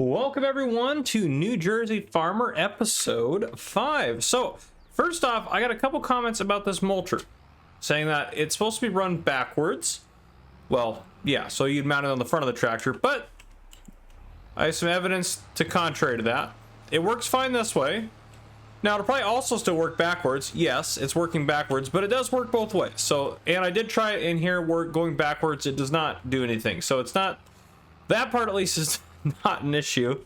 Welcome everyone to New Jersey Farmer episode 5. So first off, I got a couple comments about this mulcher saying that it's supposed to be run backwards. Well, yeah, so you'd mount it on the front of the tractor, but I have some evidence to contrary to that. It works fine this way. Now it'll probably also still work backwards. Yes, it's working backwards, but it does work both ways. So, and I did try it in here, going backwards. It does not do anything. So it's not, that part at least is not an issue.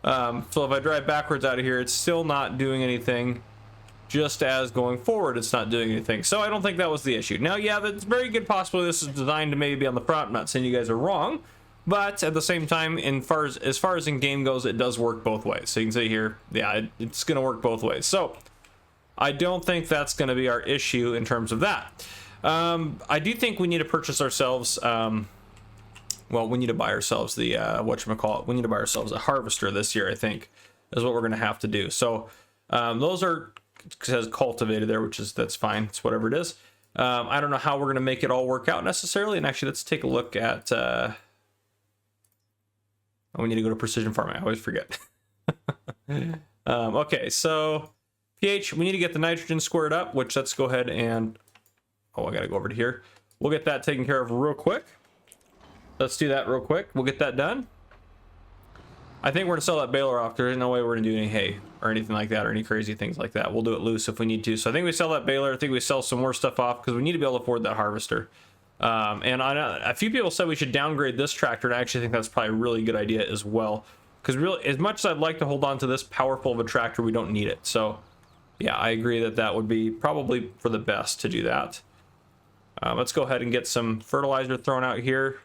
So if I drive backwards out of here, it's still not doing anything, just as going forward it's not doing anything. So I don't think that was the issue. Now, yeah, that's very good possibility this is designed to maybe be on the front. I'm not saying you guys are wrong, but at the same time, as far as in game goes, it does work both ways. So you can see here, yeah, it's gonna work both ways. So I don't think that's gonna be our issue in terms of that. I do think we need to purchase ourselves well, we need to buy ourselves the whatchamacallit, we need to buy ourselves a harvester this year, I think, is what we're gonna have to do. So those are, it says cultivated there, that's fine, it's whatever it is. I don't know how we're gonna make it all work out necessarily. And actually, let's take a look at we need to go to precision farming, I always forget. Okay, so pH, we need to get the nitrogen squared up, which let's go ahead and, I gotta go over to here. We'll get that taken care of real quick. Let's do that real quick. We'll get that done. I think we're gonna sell that baler off. There's no way we're gonna do any hay or anything like that, or any crazy things like that. We'll do it loose if we need to. So I think we sell that baler. I think we sell some more stuff off because we need to be able to afford that harvester. And a few people said we should downgrade this tractor, and I actually think that's probably a really good idea as well. Because really, as much as I'd like to hold on to this powerful of a tractor, we don't need it. So yeah, I agree that that would be probably for the best to do that. Let's go ahead and get some fertilizer thrown out here.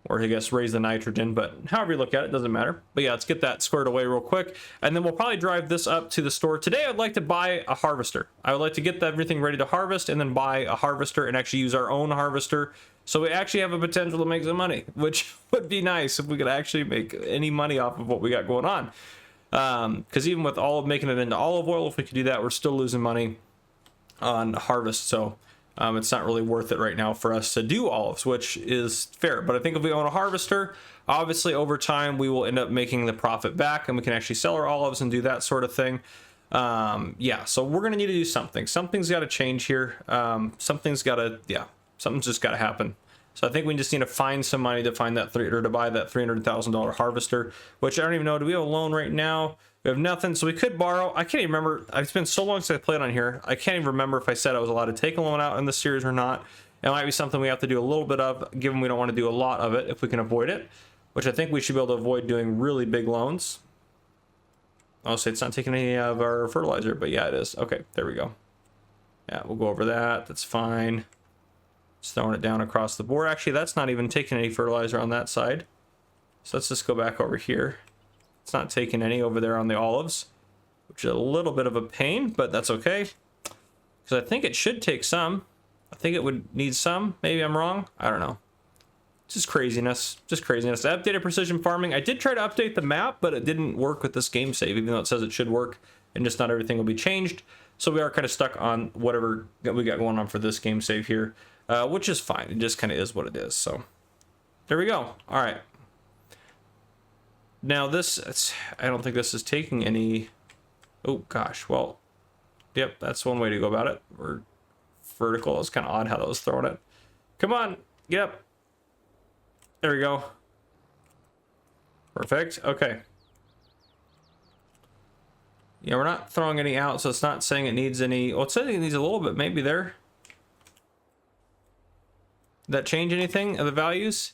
Or I guess raise the nitrogen, but however you look at it, doesn't matter. But yeah, let's get that squared away real quick, and then we'll probably drive this up to the store. Today I'd like to buy a harvester. I would like to get everything ready to harvest and then buy a harvester and actually use our own harvester, so we actually have a potential to make some money, which would be nice if we could actually make any money off of what we got going on. Because even with making it into olive oil, if we could do that, we're still losing money on harvest. So it's not really worth it right now for us to do olives, which is fair. But I think if we own a harvester, obviously over time we will end up making the profit back, and we can actually sell our olives and do that sort of thing. Yeah, so we're gonna need to do something. Something's got to change here. Something's just got to happen. So I think we just need to find some money to find that to buy that $300,000 harvester, which I don't even know. Do we have a loan right now? We have nothing, so we could borrow. I can't even remember. It's been so long since I played on here. I can't even remember if I said I was allowed to take a loan out in this series or not. It might be something we have to do a little bit of, given we don't want to do a lot of it if we can avoid it, which I think we should be able to avoid doing really big loans. I'll say it's not taking any of our fertilizer, but yeah, it is. Okay, there we go. Yeah, we'll go over that. That's fine. Just throwing it down across the board. Actually, that's not even taking any fertilizer on that side. So let's just go back over here. It's not taking any over there on the olives, which is a little bit of a pain, but that's okay. Because I think it should take some. I think it would need some. Maybe I'm wrong. I don't know. Just craziness. Just craziness. I updated precision farming. I did try to update the map, but it didn't work with this game save, even though it says it should work, and just not everything will be changed. So we are kind of stuck on whatever we got going on for this game save here, which is fine. It just kind of is what it is. So there we go. All right. Now I don't think this is taking any, oh gosh, well, yep, that's one way to go about it. We're vertical. It's kind of odd how that was throwing it. Come on, yep. There we go. Perfect, okay. Yeah, we're not throwing any out, so it's not saying it needs any, well, it's saying it needs a little bit maybe there. Did that change anything of the values?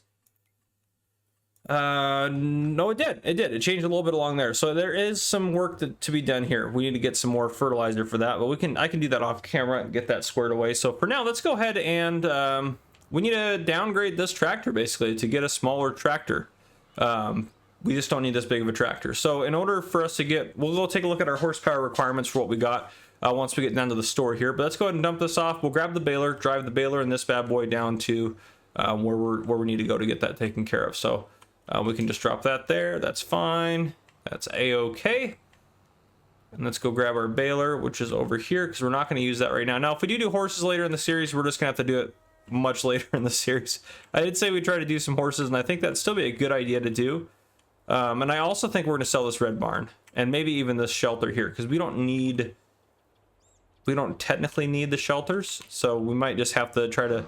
No, it did. It changed a little bit along there. So there is some work to be done here. We need to get some more fertilizer for that, but I can do that off camera and get that squared away. So for now, let's go ahead and we need to downgrade this tractor basically to get a smaller tractor. We just don't need this big of a tractor. So in order for us to we'll go take a look at our horsepower requirements for what we got once we get down to the store here. But let's go ahead and dump this off. We'll grab the baler, drive the baler and this bad boy down to where we need to go to get that taken care of. So we can just drop that there. That's fine. That's a-okay. And let's go grab our baler, which is over here, because we're not going to use that right now. Now, if we do horses later in the series, we're just going to have to do it much later in the series. I did say we try to do some horses, and I think that'd still be a good idea to do. And I also think we're going to sell this red barn and maybe even this shelter here, because we don't technically need the shelters, so we might just have to try to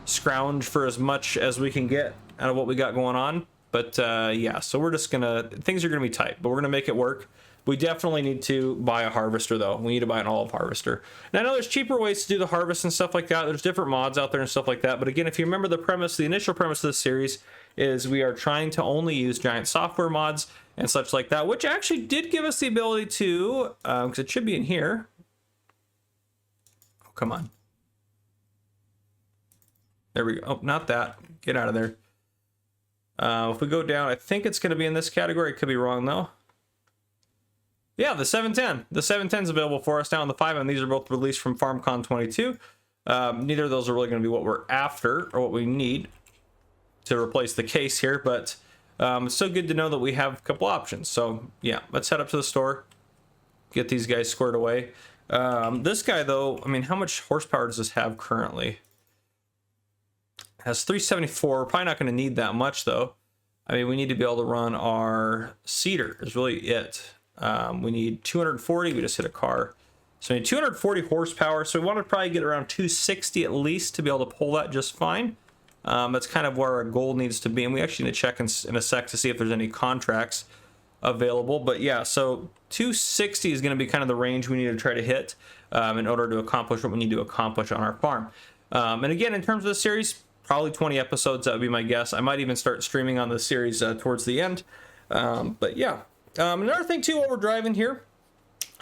scrounge for as much as we can get out of what we got going on. But yeah, so we're just gonna, things are gonna be tight, but we're gonna make it work. We definitely need to buy a harvester though. We need to buy an olive harvester. Now I know there's cheaper ways to do the harvest and stuff like that. There's different mods out there and stuff like that. But again, if you remember the premise, the initial premise of this series is we are trying to only use giant software mods and such like that, which actually did give us the ability to, because it should be in here. Oh, come on. There we go. Oh, not that. Get out of there. If we go down, I think it's going to be in this category. It could be wrong though. Yeah, the 710. The 710 is available for us now on the 5, and these are both released from FarmCon 22. Neither of those are really going to be what we're after or what we need to replace the case here, but it's still good to know that we have a couple options. So yeah, let's head up to the store, get these guys squared away. This guy though, I mean, how much horsepower does this have currently? It has 374. We're probably not going to need that much though. I mean, we need to be able to run our seeder is really it. We need 240. We just hit a car. So we need 240 horsepower. So we want to probably get around 260 at least to be able to pull that just fine. That's kind of where our goal needs to be. And we actually need to check in a sec to see if there's any contracts available. But yeah, so 260 is going to be kind of the range we need to try to hit in order to accomplish what we need to accomplish on our farm. And again, in terms of the series, probably 20 episodes. That would be my guess. I might even start streaming on the series towards the end. But yeah. Another thing too, while we're driving here,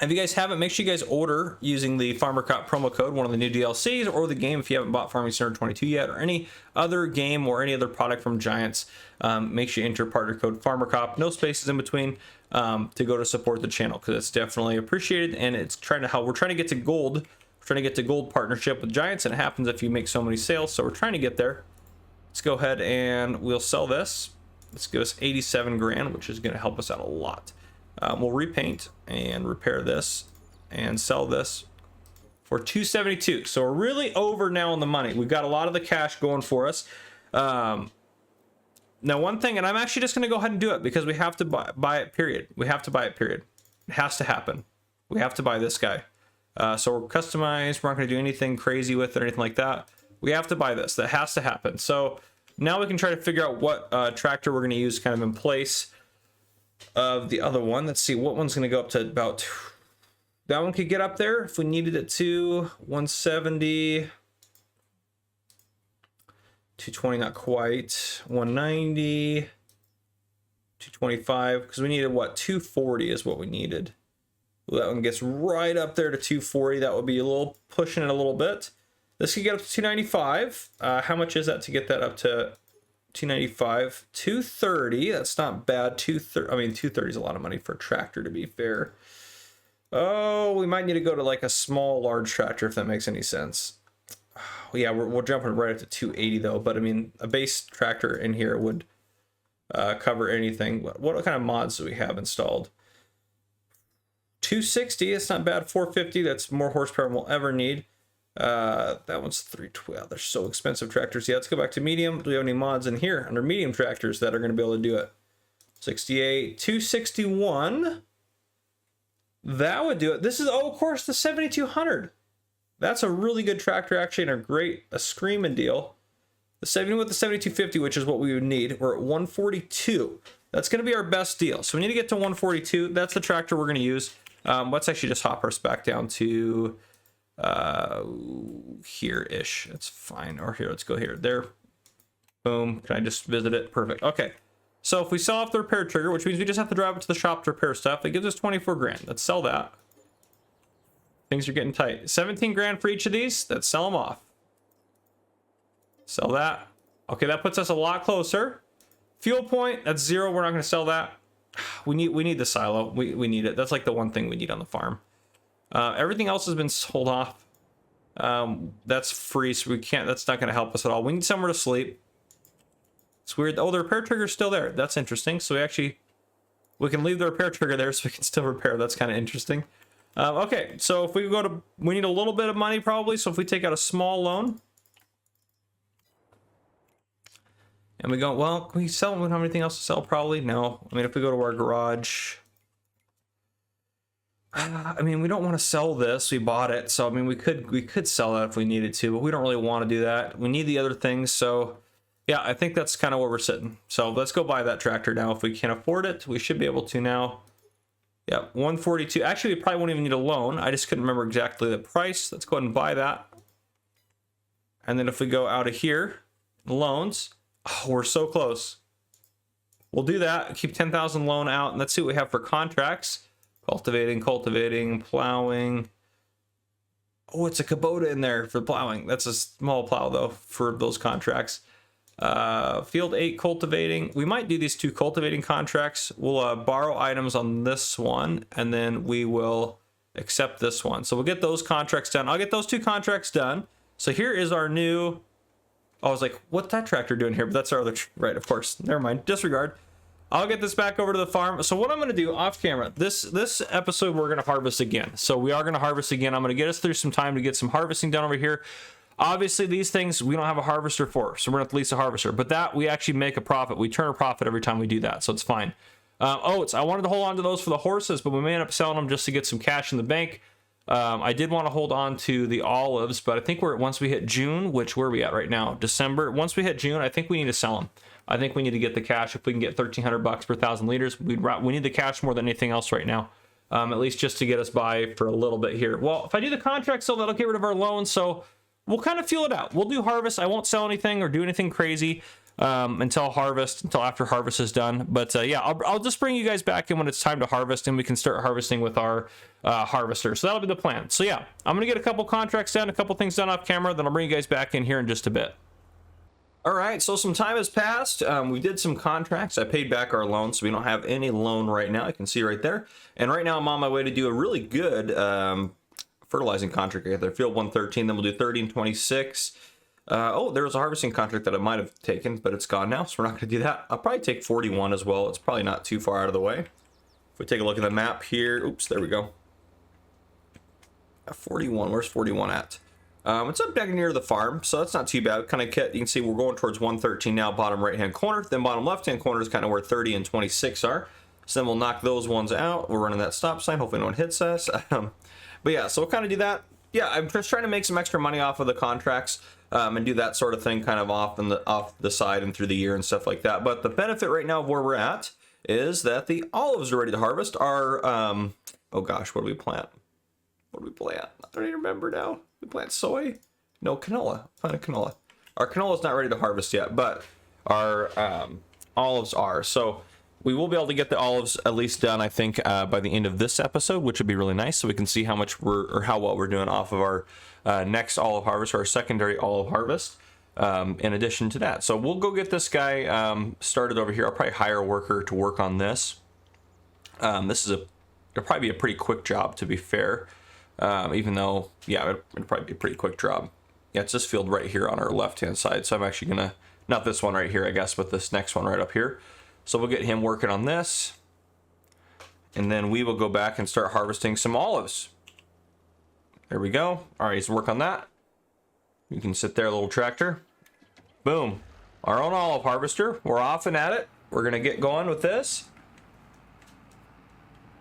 if you guys haven't, make sure you guys order using the Farmer Cop promo code, one of the new DLCs, or the game if you haven't bought Farming Center 22 yet, or any other game or any other product from Giants. Make sure you enter partner code Farmer Cop, no spaces in between, to go to support the channel, because it's definitely appreciated, and it's trying to help. We're trying to get to gold. We're trying to get to gold partnership with Giants, and it happens if you make so many sales. So we're trying to get there. Let's go ahead and we'll sell this. Let's give us 87 grand, which is going to help us out a lot. We'll repaint and repair this and sell this for 272. So we're really over now on the money. We've got a lot of the cash going for us. Now, one thing, and I'm actually just going to go ahead and do it because we have to buy it, period. We have to buy it, period. It has to happen. We have to buy this guy. So we're customized. We're not going to do anything crazy with it or anything like that. We have to buy this. That has to happen. So now we can try to figure out what tractor we're going to use kind of in place of the other one. Let's see, what one's going to go up to about, that one could get up there if we needed it to 170, 220, not quite, 190, 225, because we needed what, 240 is what we needed. Well, that one gets right up there to 240. That would be a little pushing it a little bit. This could get up to 295. How much is that to get that up to 295? 230. That's not bad. 230. I mean, 230 is a lot of money for a tractor, to be fair. Oh, we might need to go to like a small, large tractor if that makes any sense. Yeah, we're jumping right up to 280 though. But I mean, a base tractor in here would cover anything. What kind of mods do we have installed? 260. It's not bad. 450. That's more horsepower than we'll ever need. That one's 312. They're so expensive tractors. Yeah, let's go back to medium. Do we have any mods in here under medium tractors that are going to be able to do it? 68, 261. That would do it. This is, oh, of course, the 7200. That's a really good tractor, actually, and a screaming deal. The 70 with the 7250, which is what we would need. We're at 142. That's going to be our best deal. So we need to get to 142. That's the tractor we're going to use. Let's actually just hop our spec down to here-ish. It's fine. Or here, let's go here. There. Boom. Can I just visit it? Perfect. Okay. So if we sell off the repair trigger, which means we just have to drive it to the shop to repair stuff, it gives us 24 grand. Let's sell that. Things are getting tight. 17 grand for each of these. Let's sell them off. Sell that. Okay, that puts us a lot closer. Fuel point, that's 0. We're not going to sell that. We need the silo. We need it. That's like the one thing we need on the farm. Everything else has been sold off. That's free, so we can't. That's not going to help us at all. We need somewhere to sleep. It's weird. Oh, the repair trigger's still there. That's interesting. So we can leave the repair trigger there so we can still repair. That's kind of interesting. Okay, so if we go to, we need a little bit of money probably. So if we take out a small loan, And we go, well, can we sell them? We don't have anything else to sell? Probably no. I mean, if we go to our garage, I mean, we don't want to sell this. We bought it, so I mean, we could sell that if we needed to, but we don't really want to do that. We need the other things, so yeah, I think that's kind of where we're sitting. So let's go buy that tractor now. If we can afford it, we should be able to now. Yeah, 142. Actually, we probably won't even need a loan. I just couldn't remember exactly the price. Let's go ahead and buy that. And then if we go out of here, loans, oh, we're so close. We'll do that. Keep 10,000 loan out, and let's see what we have for contracts. Cultivating, plowing. Oh, it's a Kubota in there for plowing. That's a small plow though for those contracts. Field 8 cultivating. We might do these 2 cultivating contracts. We'll borrow items on this one, and then we will accept this one. So we'll get those contracts done. I'll get those 2 contracts done. So here is our new. I was like, what's that tractor doing here? But that's our other. Right, of course. Never mind. Disregard. I'll get this back over to the farm. So what I'm going to do off camera, this episode, we're going to harvest again. So we are going to harvest again. I'm going to get us through some time to get some harvesting done over here. Obviously, these things we don't have a harvester for, so we're going to have to lease a harvester. But that, we actually make a profit. We turn a profit every time we do that, so it's fine. Oats, I wanted to hold on to those for the horses, but we may end up selling them just to get some cash in the bank. I did want to hold on to the olives, but I think once we hit June, which where are we at right now? December. Once we hit June, I think we need to sell them. I think we need to get the cash. If we can get $1,300 per 1,000 liters, we need the cash more than anything else right now. At least just to get us by for a little bit here. Well, if I do the contract sale, that'll get rid of our loan, so we'll kind of feel it out. We'll do harvest. I won't sell anything or do anything crazy until after harvest is done. But yeah, I'll just bring you guys back in when it's time to harvest, and we can start harvesting with our harvester. So that'll be the plan. So yeah, I'm gonna get a couple contracts done, a couple things done off camera, then I'll bring you guys back in here in just a bit. All right, so some time has passed. We did some contracts. I paid back our loan, so we don't have any loan right now. You can see right there. And right now I'm on my way to do a really good fertilizing contract right there. Field 113, then we'll do 30 and 26. Oh, there was a harvesting contract that I might have taken, but it's gone now, so we're not going to do that. I'll probably take 41 as well. It's probably not too far out of the way. If we take a look at the map here, oops, there we go. 41, where's 41 at? It's up back near the farm, so that's not too bad. Kind of, you can see we're going towards 113 now, bottom right-hand corner. Then bottom left-hand corner is kind of where 30 and 26 are. So then we'll knock those ones out. We're running that stop sign. Hopefully no one hits us. But yeah, so we'll kind of do that. Yeah, I'm just trying to make some extra money off of the contracts and do that sort of thing kind of off the side and through the year and stuff like that. But the benefit right now of where we're at is that the olives are ready to harvest. Our, oh gosh, what do we plant? What do we plant? I don't even remember now. We plant soy? No, canola. Plant a canola. Our canola is not ready to harvest yet, but our olives are. So we will be able to get the olives at least done, I think, by the end of this episode, which would be really nice. So we can see how much how well we're doing off of our next olive harvest, or our secondary olive harvest. In addition to that, so we'll go get this guy started over here. I'll probably hire a worker to work on this. It'll probably be a pretty quick job, to be fair. Even though, yeah, it'd probably be a pretty quick job. Yeah, it's this field right here on our left-hand side. So I'm actually gonna, not this one right here, I guess, but this next one right up here. So we'll get him working on this. And then we will go back and start harvesting some olives. There we go. All right, he's work on that. You can sit there, little tractor. Boom. Our own olive harvester. We're off and at it. We're gonna get going with this.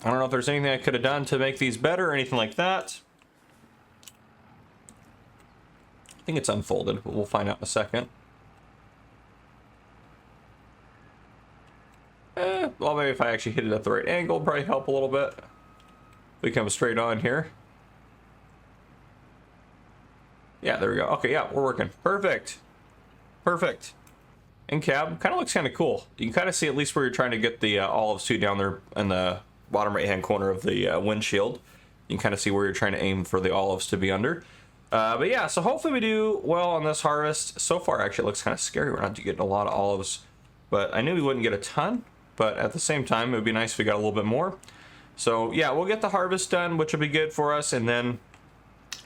I don't know if there's anything I could have done to make these better or anything like that. I think it's unfolded, but we'll find out in a second. Well, maybe if I actually hit it at the right angle, it'll probably help a little bit. We come straight on here. Yeah, there we go. Okay, yeah, we're working. Perfect. Perfect. In cab, kind of looks kind of cool. You can kind of see at least where you're trying to get the olives to down there in the bottom right hand corner of the windshield. You can kind of see where you're trying to aim for the olives to be under. But yeah, so hopefully we do well on this harvest. So far, actually, it looks kind of scary. We're not getting a lot of olives, but I knew we wouldn't get a ton. But at the same time, it would be nice if we got a little bit more. So yeah, we'll get the harvest done, which will be good for us. And then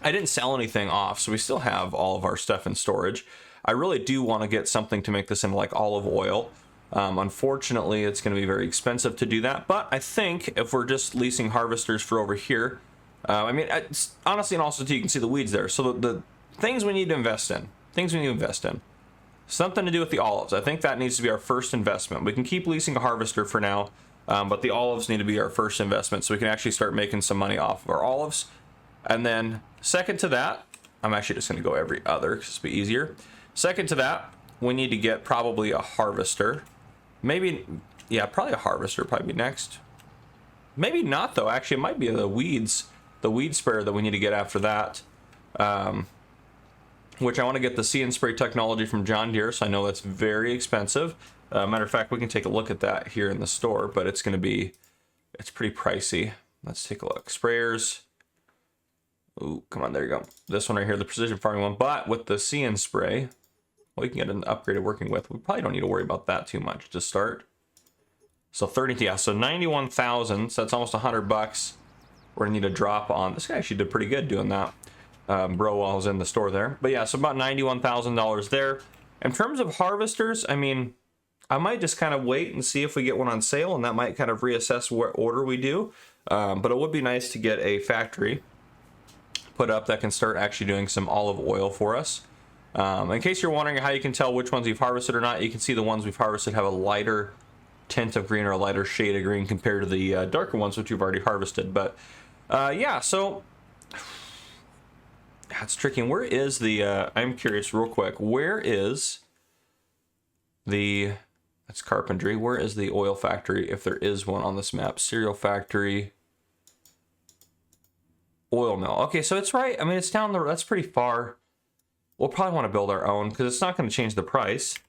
I didn't sell anything off, so we still have all of our stuff in storage. I really do want to get something to make this into like olive oil. Unfortunately, it's going to be very expensive to do that. But I think if we're just leasing harvesters for over here, I mean, honestly, and also too, you can see the weeds there. So the things we need to invest in, something to do with the olives. I think that needs to be our first investment. We can keep leasing a harvester for now, but the olives need to be our first investment so we can actually start making some money off of our olives. And then second to that, I'm actually just going to go every other because it'll be easier. Second to that, we need to get probably a harvester. Maybe, yeah, probably a harvester probably be next. Maybe not though. Actually, it might be the weed sprayer that we need to get after that. Which I want to get the See and Spray technology from John Deere, so I know that's very expensive. Matter of fact, we can take a look at that here in the store, but it's pretty pricey. Let's take a look. Sprayers. Ooh, come on, there you go. This one right here, the precision farming one. But with the See and Spray, well, we can get an upgraded working with. We probably don't need to worry about that too much to start. So 30, yeah, so 91,000. So that's almost $100. We're gonna need a drop on. This guy actually did pretty good doing that. Bro, while I was in the store there. But yeah, so about $91,000 there. In terms of harvesters, I mean, I might just kind of wait and see if we get one on sale, and that might kind of reassess what order we do. But it would be nice to get a factory put up that can start actually doing some olive oil for us. In case you're wondering how you can tell which ones we've harvested or not, you can see the ones we've harvested have a lighter tint of green or a lighter shade of green compared to the darker ones which we've already harvested. But yeah, so that's tricky. And where is the I'm curious real quick, where is the, that's carpentry, where is the oil factory if there is one on this map? Cereal factory, oil mill. Okay, so it's right, I mean, it's down the, that's pretty far. We'll probably want to build our own because it's not going to change the price.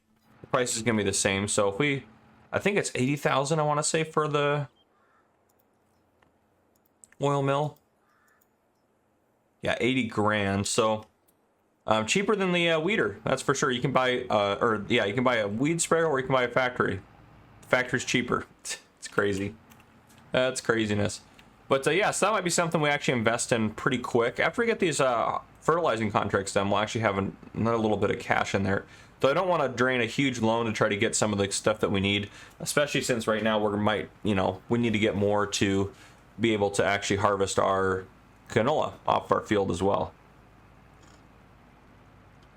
The price is going to be the same. So if we, I think it's 80,000 I want to say for the oil mill. Yeah, 80 grand. So cheaper than the weeder, that's for sure. You can buy, you can buy a weed sprayer or you can buy a factory. The factory's cheaper. It's crazy. That's craziness. But yeah, so that might be something we actually invest in pretty quick. After we get these fertilizing contracts done, we'll actually have another little bit of cash in there. So I don't want to drain a huge loan to try to get some of the stuff that we need, especially since right now we need to get more to be able to actually harvest our canola off our field as well.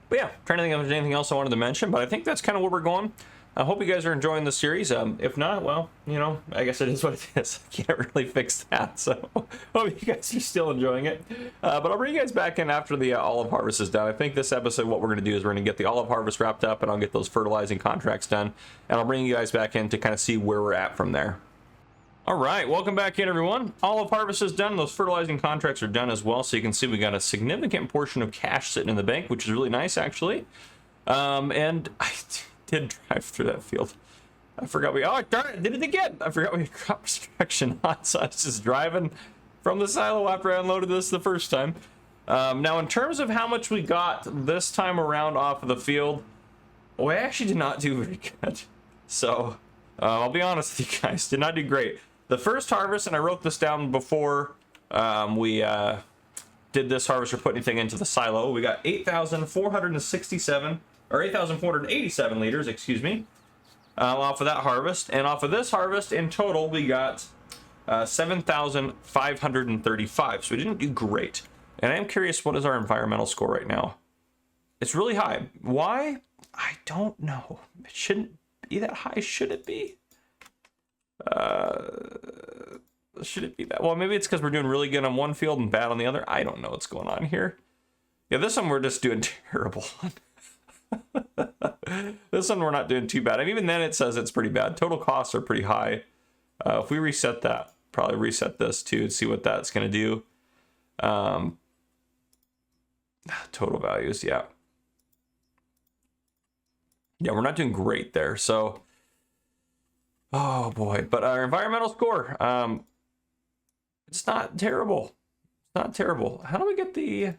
But yeah, trying to think if there's anything else I wanted to mention, but I think that's kind of where we're going. I hope you guys are enjoying the series. If not, well, I guess it is what it is. I can't really fix that, so hope you guys are still enjoying it. But I'll bring you guys back in after the olive harvest is done. I think this episode, what we're going to do is we're going to get the olive harvest wrapped up, and I'll get those fertilizing contracts done, and I'll bring you guys back in to kind of see where we're at from there. All right, welcome back in, everyone. Olive harvest is done. Those fertilizing contracts are done as well, so you can see we got a significant portion of cash sitting in the bank, which is really nice, actually. And I did drive through that field. I forgot darn it, did it again. I forgot we had crop extraction on, so I was just driving from the silo after I unloaded this the first time. Now, in terms of how much we got this time around off of the field, we actually did not do very good. So, I'll be honest with you guys, did not do great. The first harvest, and I wrote this down before we did this harvest or put anything into the silo, we got 8,467 or 8,487 liters, excuse me, off of that harvest. And off of this harvest, in total, we got 7,535. So we didn't do great. And I am curious, what is our environmental score right now? It's really high. Why? I don't know. It shouldn't be that high, should it be? Should it be that? Well, maybe it's because we're doing really good on one field and bad on the other. I don't know what's going on here. Yeah, this one we're just doing terrible on. This one we're not doing too bad. I mean, even then it says it's pretty bad. Total costs are pretty high. If we reset that, probably reset this too and see what that's going to do. Total values, yeah. Yeah, we're not doing great there. So, oh boy. But our environmental score, it's not terrible. It's not terrible. How do we get the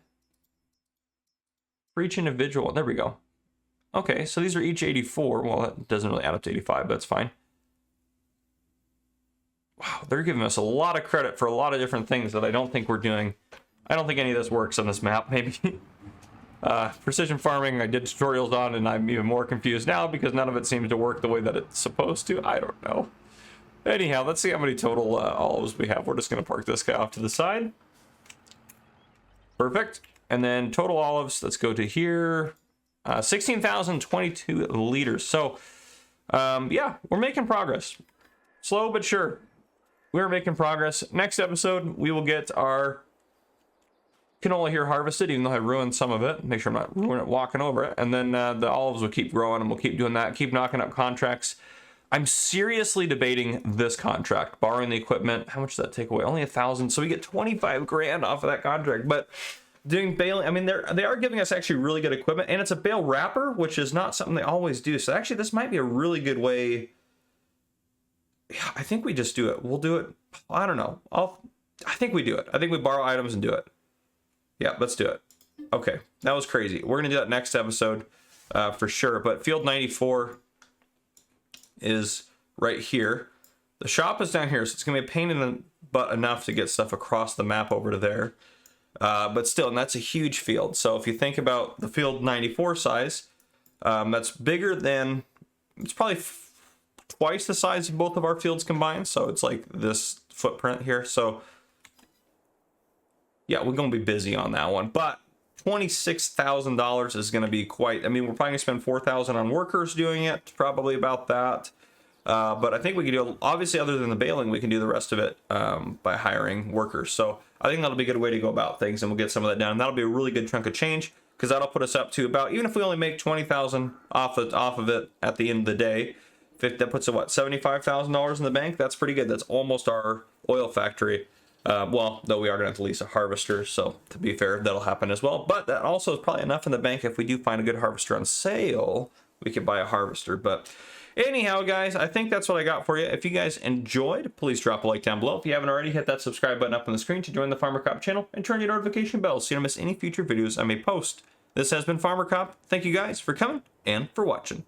for each individual? There we go. Okay, so these are each 84. Well, that doesn't really add up to 85, but that's fine. Wow, they're giving us a lot of credit for a lot of different things that I don't think we're doing. I don't think any of this works on this map, maybe. Precision farming, I did tutorials on, and I'm even more confused now because none of it seems to work the way that it's supposed to. I don't know. Anyhow, let's see how many total olives we have. We're just going to park this guy off to the side. Perfect. And then total olives, let's go to here. 16,022 liters. So yeah, we're making progress. Slow but sure. We're making progress. Next episode, we will get our canola here harvested, even though I ruined some of it. Make sure I'm not ruining it walking over it. And then the olives will keep growing, and we'll keep doing that, keep knocking up contracts. I'm seriously debating this contract, borrowing the equipment. How much does that take away? Only 1,000. So we get 25 grand off of that contract. But doing baling, I mean, they are giving us actually really good equipment, and it's a bale wrapper, which is not something they always do. So actually, this might be a really good way. Yeah, I think we just do it. We'll do it. I don't know. I think we do it. I think we borrow items and do it. Yeah, let's do it. Okay, that was crazy. We're gonna do that next episode for sure. But field 94 is right here. The shop is down here, so it's gonna be a pain in the butt enough to get stuff across the map over to there. But still, and that's a huge field. So if you think about the field 94 size, that's bigger than, it's probably twice the size of both of our fields combined. So it's like this footprint here. So yeah, we're going to be busy on that one. But $26,000 is going to be quite, I mean, we're probably going to spend $4,000 on workers doing it, probably about that. But I think we can do, obviously, other than the baling, we can do the rest of it by hiring workers. So I think that'll be a good way to go about things, and we'll get some of that done. That'll be a really good chunk of change, because that'll put us up to about, even if we only make $20,000 off of it at the end of the day, that puts it, what, $75,000 in the bank? That's pretty good. That's almost our oil factory. Well, though we are going to have to lease a harvester, so to be fair, that'll happen as well. But that also is probably enough in the bank. If we do find a good harvester on sale, we could buy a harvester. But anyhow, guys, I think that's what I got for you. If you guys enjoyed, please drop a like down below. If you haven't already, hit that subscribe button up on the screen to join the Farmer Cop channel, and turn your notification bell so you don't miss any future videos I may post. This has been Farmer Cop. Thank you guys for coming and for watching.